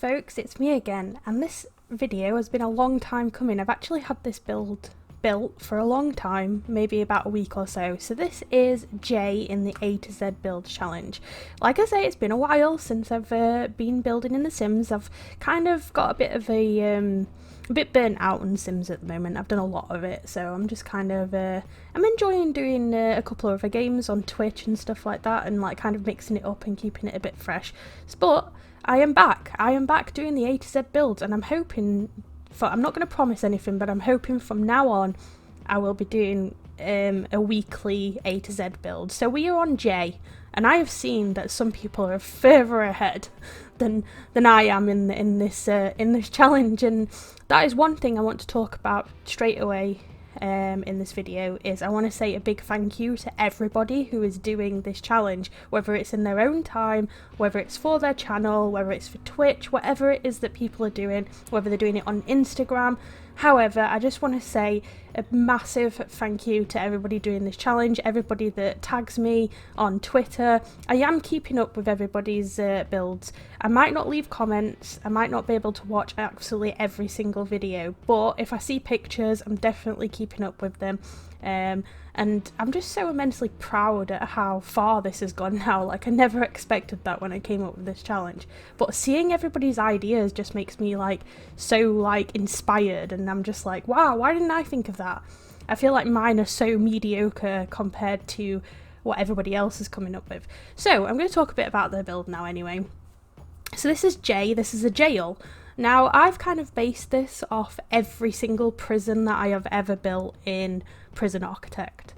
folks, it's me again, and this video has been a long time coming. I've actually had this build built for a long time, maybe about a week or so. So this is Jay in the A to Z build challenge. Like I say, it's been a while since I've been building in The Sims. I've kind of got a bit of a bit burnt out on Sims at the moment. I've done a lot of it, so I'm just kind of I'm enjoying doing a couple of other games on Twitch and stuff like that, and like kind of mixing it up and keeping it a bit fresh. But I am back doing the A to Z builds, and I'm hoping I'm not going to promise anything, but I'm hoping from now on I will be doing a weekly A to Z build. So we are on J, and I have seen that some people are further ahead than I am in this challenge, and that is one thing I want to talk about straight away. In this video is I want to say a big thank you to everybody who is doing this challenge, whether it's in their own time, whether it's for their channel, whether it's for Twitch, whatever it is that people are doing, whether they're doing it on Instagram. However, I just want to say a massive thank you to everybody doing this challenge, everybody that tags me on Twitter. I am keeping up with everybody's builds. I might not leave comments, I might not be able to watch absolutely every single video, but if I see pictures, I'm definitely keeping up with them. And I'm just so immensely proud at how far this has gone now. Like, I never expected that when I came up with this challenge, but seeing everybody's ideas just makes me so inspired, and I'm just like, wow, why didn't I think of that? I feel like mine are so mediocre compared to what everybody else is coming up with. So I'm going to talk a bit about the build now anyway. So this is J, this is a jail. Now, I've kind of based this off every single prison that I have ever built in Prison Architect.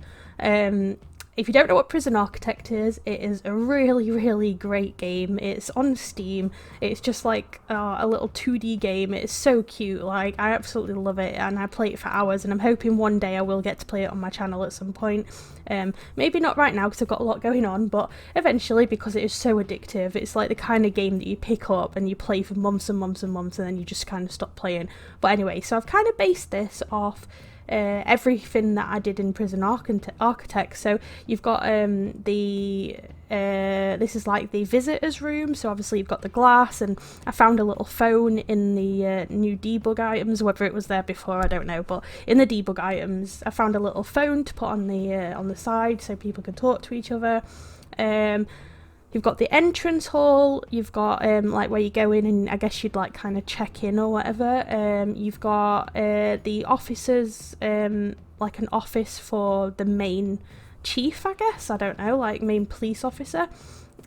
If you don't know what Prison Architect is, it is a really, really great game. It's on Steam. It's just like a little 2D game. It's so cute. Like, I absolutely love it, and I play it for hours, and I'm hoping one day I will get to play it on my channel at some point. Maybe not right now because I've got a lot going on, but eventually, because it is so addictive. It's like the kind of game that you pick up and you play for months and months and months, and then you just kind of stop playing. But anyway, so I've kind of based this off everything that I did in Prison Architect. So you've got this is like the visitors room, so obviously you've got the glass, and I found a little phone in the new debug items. Whether it was there before, I don't know, but in the debug items I found a little phone to put on the side so people can talk to each other. You've got the entrance hall, you've got like where you go in and I guess you'd like kind of check in or whatever. You've got the officers, like an office for the main chief, I guess, I don't know, like main police officer.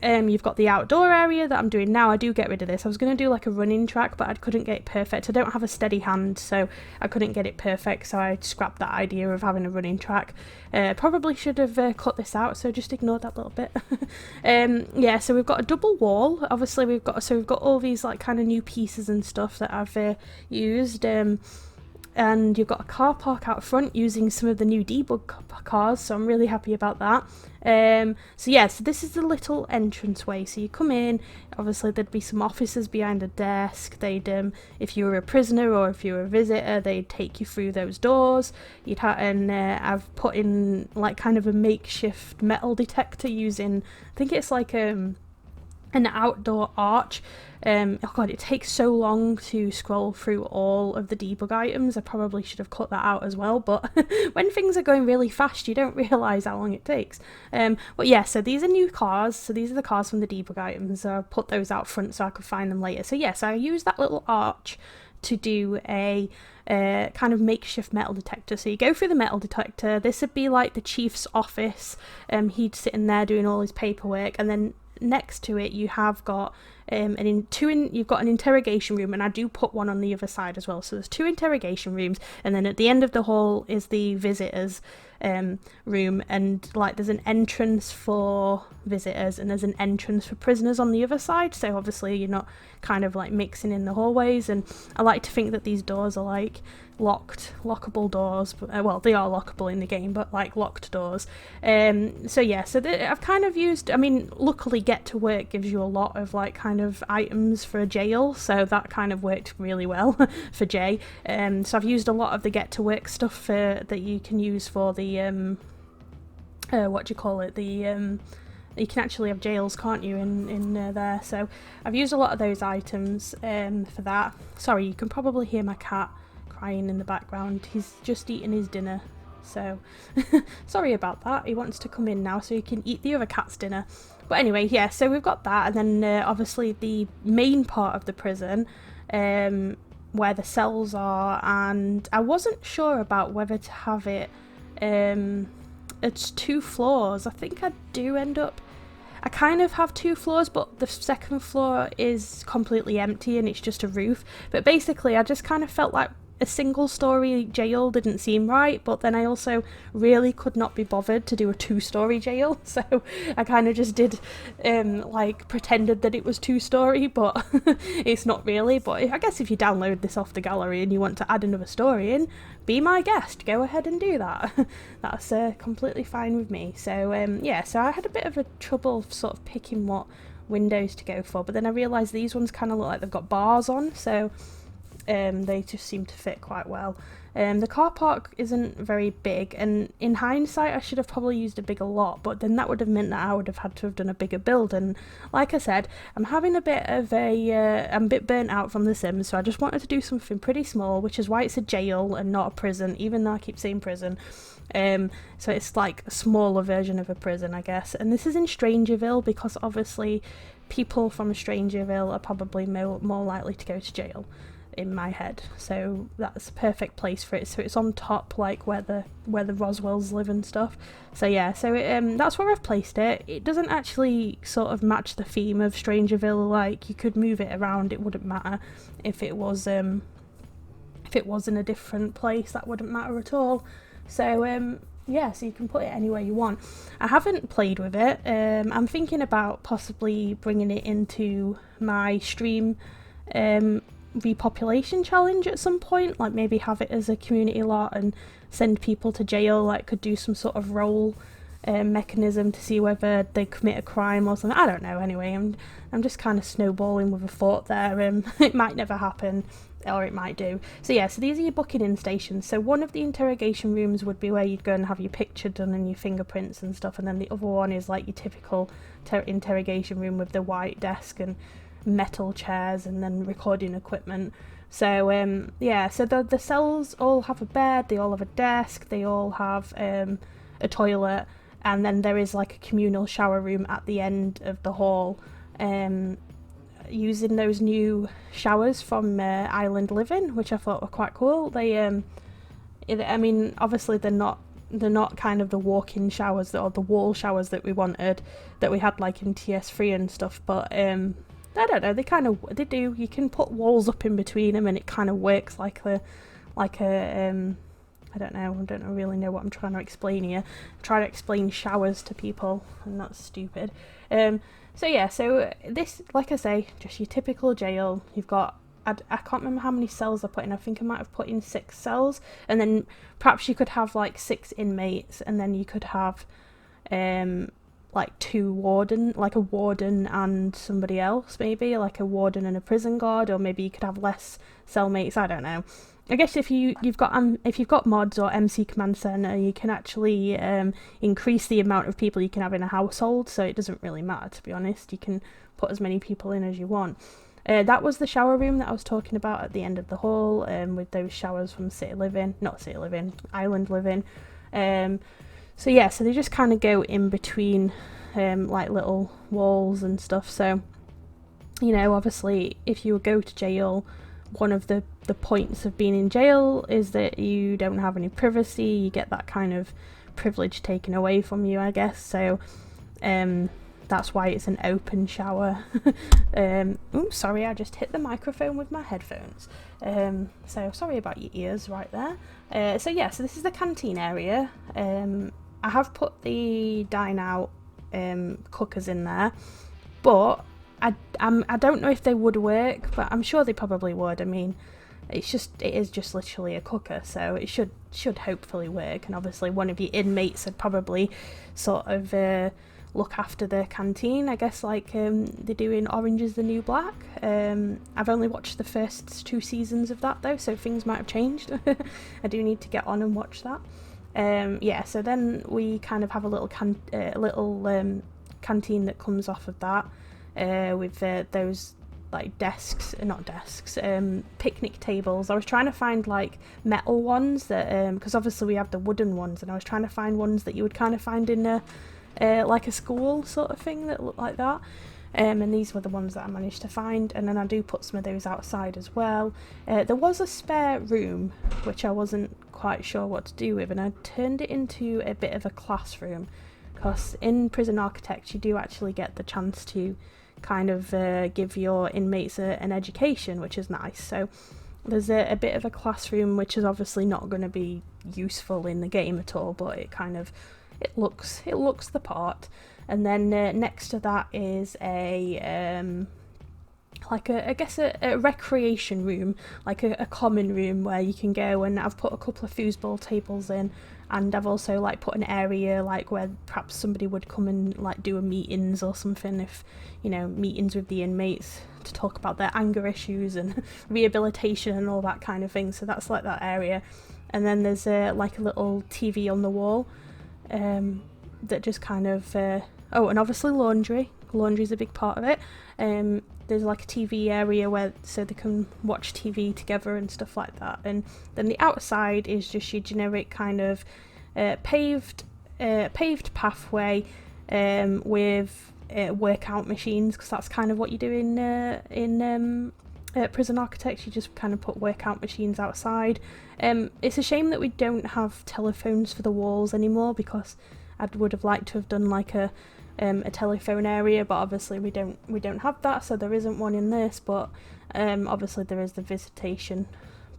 You've got the outdoor area that I'm doing now. I do get rid of this. I was going to do like a running track, but I couldn't get it perfect. I don't have a steady hand, so I couldn't get it perfect, so I scrapped that idea of having a running track. Probably should have cut this out, so just ignore that little bit. Yeah, so we've got a double wall. Obviously we've got all these like kind of new pieces and stuff that I've used. And you've got a car park out front using some of the new debug cars, so I'm really happy about that. So this is the little entranceway. So you come in, obviously there'd be some officers behind a desk. They'd, if you were a prisoner or if you were a visitor, they'd take you through those doors. You'd have, and I've put in like kind of a makeshift metal detector using, I think it's like an outdoor arch. Oh god, it takes so long to scroll through all of the debug items. I probably should have cut that out as well, but when things are going really fast you don't realise how long it takes. But yeah, so these are new cars, so these are the cars from the debug items. So I put those out front so I could find them later. So yes, I used that little arch to do a kind of makeshift metal detector. So you go through the metal detector, this would be like the chief's office. He'd sit in there doing all his paperwork, and then next to it you have got you've got an interrogation room, and I do put one on the other side as well. So there's 2 interrogation rooms, and then at the end of the hall is the visitors room, and like there's an entrance for visitors and there's an entrance for prisoners on the other side, so obviously you're not kind of like mixing in the hallways. And I like to think that these doors are like lockable doors, but, well, they are lockable in the game, but like locked doors. So yeah, so I've kind of used, I mean, luckily Get to Work gives you a lot of like kind of items for a jail, so that kind of worked really well for Jay. So I've used a lot of the Get to Work stuff that you can use for the what do you call it, the You can actually have jails, can't you, in there? So I've used a lot of those items for that. Sorry, you can probably hear my cat crying in the background. He's just eating his dinner. So sorry about that. He wants to come in now so he can eat the other cat's dinner. But anyway, yeah, so we've got that. And then obviously the main part of the prison, where the cells are. And I wasn't sure about whether to have it... it's 2 floors. I think I do end up... I kind of have 2 floors, but the second floor is completely empty and it's just a roof. But basically, I just kind of felt like a single-story jail didn't seem right, but then I also really could not be bothered to do a 2-story jail, so I kind of just did, like, pretended that it was 2-story, but it's not really. But I guess if you download this off the gallery and you want to add another story in, be my guest, go ahead and do that. That's completely fine with me. So, yeah, so I had a bit of a trouble sort of picking what windows to go for, but then I realised these ones kind of look like they've got bars on, so... they just seem to fit quite well. The car park isn't very big, and in hindsight I should have probably used a bigger lot, but then that would have meant that I would have had to have done a bigger build, and like I said, I'm having a bit of I'm a bit burnt out from The Sims, so I just wanted to do something pretty small, which is why it's a jail and not a prison, even though I keep saying prison. So it's like a smaller version of a prison, I guess, and this is in Strangerville because obviously people from Strangerville are probably more likely to go to jail in my head, so that's a perfect place for it. So it's on top, like where the Roswells live and stuff. So yeah, so that's where I've placed it. It doesn't actually sort of match the theme of Strangerville. Like, you could move it around, it wouldn't matter. If it was in a different place, that wouldn't matter at all. So yeah, so you can put it anywhere you want. I haven't played with it. I'm thinking about possibly bringing it into my stream repopulation challenge at some point, like maybe have it as a community lot and send people to jail, like could do some sort of role mechanism to see whether they commit a crime or something. I don't know. Anyway, I'm just kind of snowballing with a thought there. It might never happen, or it might do. So yeah, so these are your booking in stations. So one of the interrogation rooms would be where you'd go and have your picture done and your fingerprints and stuff, and then the other one is like your typical interrogation room with the white desk and metal chairs and then recording equipment. So yeah, so the cells all have a bed, they all have a desk, they all have a toilet, and then there is like a communal shower room at the end of the hall, using those new showers from Island Living, which I thought were quite cool. They I mean, obviously they're not kind of the walk-in showers or the wall showers that we wanted, that we had like in TS3 and stuff, but I don't know, they do, you can put walls up in between them and it kind of works like a I don't really know what I'm trying to explain here. I'm trying to explain showers to people and that's stupid. So yeah, so this, like I say, just your typical jail. You've got, I can't remember how many cells I put in. I think I might have put in 6 cells, and then perhaps you could have like 6 inmates, and then you could have like 2 warden, like a warden and somebody else, maybe like a warden and a prison guard, or maybe you could have less cellmates. I don't know. I guess if you've got mods or MC Command Center, you can actually increase the amount of people you can have in a household, so it doesn't really matter, to be honest. You can put as many people in as you want. That was the shower room that I was talking about at the end of the hall, with those showers from Island Living. So yeah, so they just kind of go in between like little walls and stuff. So, you know, obviously if you go to jail, one of the points of being in jail is that you don't have any privacy. You get that kind of privilege taken away from you, I guess. So that's why it's an open shower. Oops, sorry, I just hit the microphone with my headphones. So sorry about your ears right there. So yeah, so this is the canteen area. I have put the dine out cookers in there, but I don't know if they would work, but I'm sure they probably would. I mean, it is just literally a cooker, so it should hopefully work. And obviously one of your inmates would probably sort of look after the canteen, I guess, like they do in Orange is the New Black. I've only watched the first 2 seasons of that though, so things might have changed. I do need to get on and canteen canteen that comes off of that, with those like desks, not desks, picnic tables. I was trying to find like metal ones that, because obviously we have the wooden ones, and I was trying to find ones that you would kind of find in a like a school sort of thing that looked like that. And these were the ones that I managed to find, and then I do put some of those outside as well. There was a spare room which I wasn't quite sure what to do with, and I turned it into a bit of a classroom, because in prison architects you do actually get the chance to kind of give your inmates an education, which is nice. So there's a bit of a classroom, which is obviously not going to be useful in the game at all, but it kind of it looks the part. And then next to that is a like I guess a recreation room, like a common room where you can go, and I've put a couple of foosball tables in, and I've also like put an area like where perhaps somebody would come and like do a meetings or something, if you know, meetings with the inmates to talk about their anger issues and rehabilitation and all that kind of thing. So that's like that area. And then there's like a little TV on the wall that just kind of oh, and obviously laundry's a big part of it. There's like a TV area where so they can watch TV together and stuff like that. And then the outside is just your generic kind of paved pathway with workout machines, because that's kind of what you do in prison architects. You just kind of put workout machines outside. It's a shame that we don't have telephones for the walls anymore, because I would have liked to have done like a telephone area, but obviously we don't have that, so there isn't one in this. But obviously there is the visitation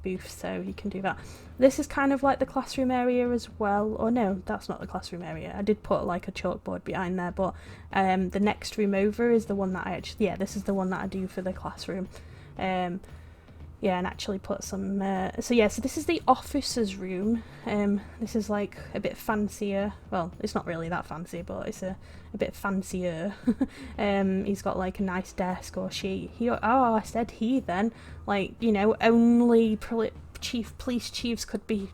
booth, so you can do that. This is kind of like the classroom area as well, or no, that's not the classroom area. I did put like a chalkboard behind there, but the next room over is the one that I actually, yeah, this is the one that I do for the classroom. Yeah, and actually put some so this is the officer's room. This is like a bit fancier. Well, it's not really that fancy, but it's a bit fancier. He's got like a nice desk, or I said he then, like, you know, only police chiefs could be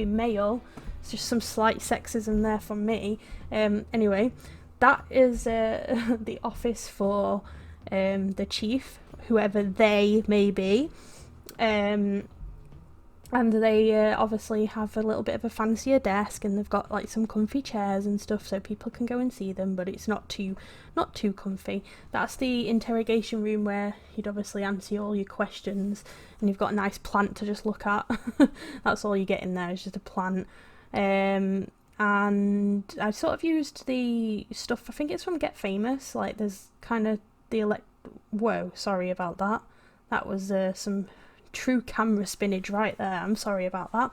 male. It's just some slight sexism there from me. Anyway, that is the office for the chief, whoever they may be, and they obviously have a little bit of a fancier desk, and they've got like some comfy chairs and stuff so people can go and see them, but it's not too comfy. That's the interrogation room, where you'd obviously answer all your questions, and you've got a nice plant to just look at. That's all you get in there, is just a plant. And I sort of used the stuff, I think it's from Get Famous, like there's kind of the whoa, sorry about that. That was some true camera spinach right there. I'm sorry about that.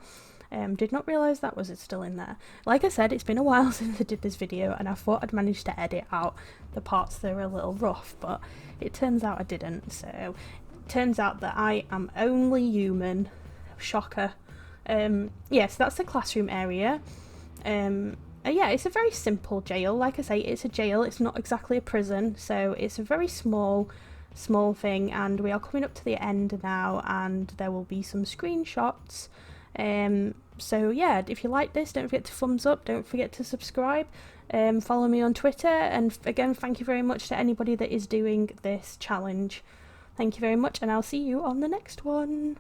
Did not realise that was still in there. Like I said, it's been a while since I did this video, and I thought I'd managed to edit out the parts that are a little rough, but it turns out I didn't. So it turns out that I am only human. Shocker. So that's the classroom area. Yeah, it's a very simple jail. Like I say, it's a jail, it's not exactly a prison, so it's a very small thing, and we are coming up to the end now, and there will be some screenshots. So yeah, if you like this, don't forget to thumbs up, don't forget to subscribe, follow me on Twitter, and again, thank you very much to anybody that is doing this challenge. Thank you very much, and I'll see you on the next one.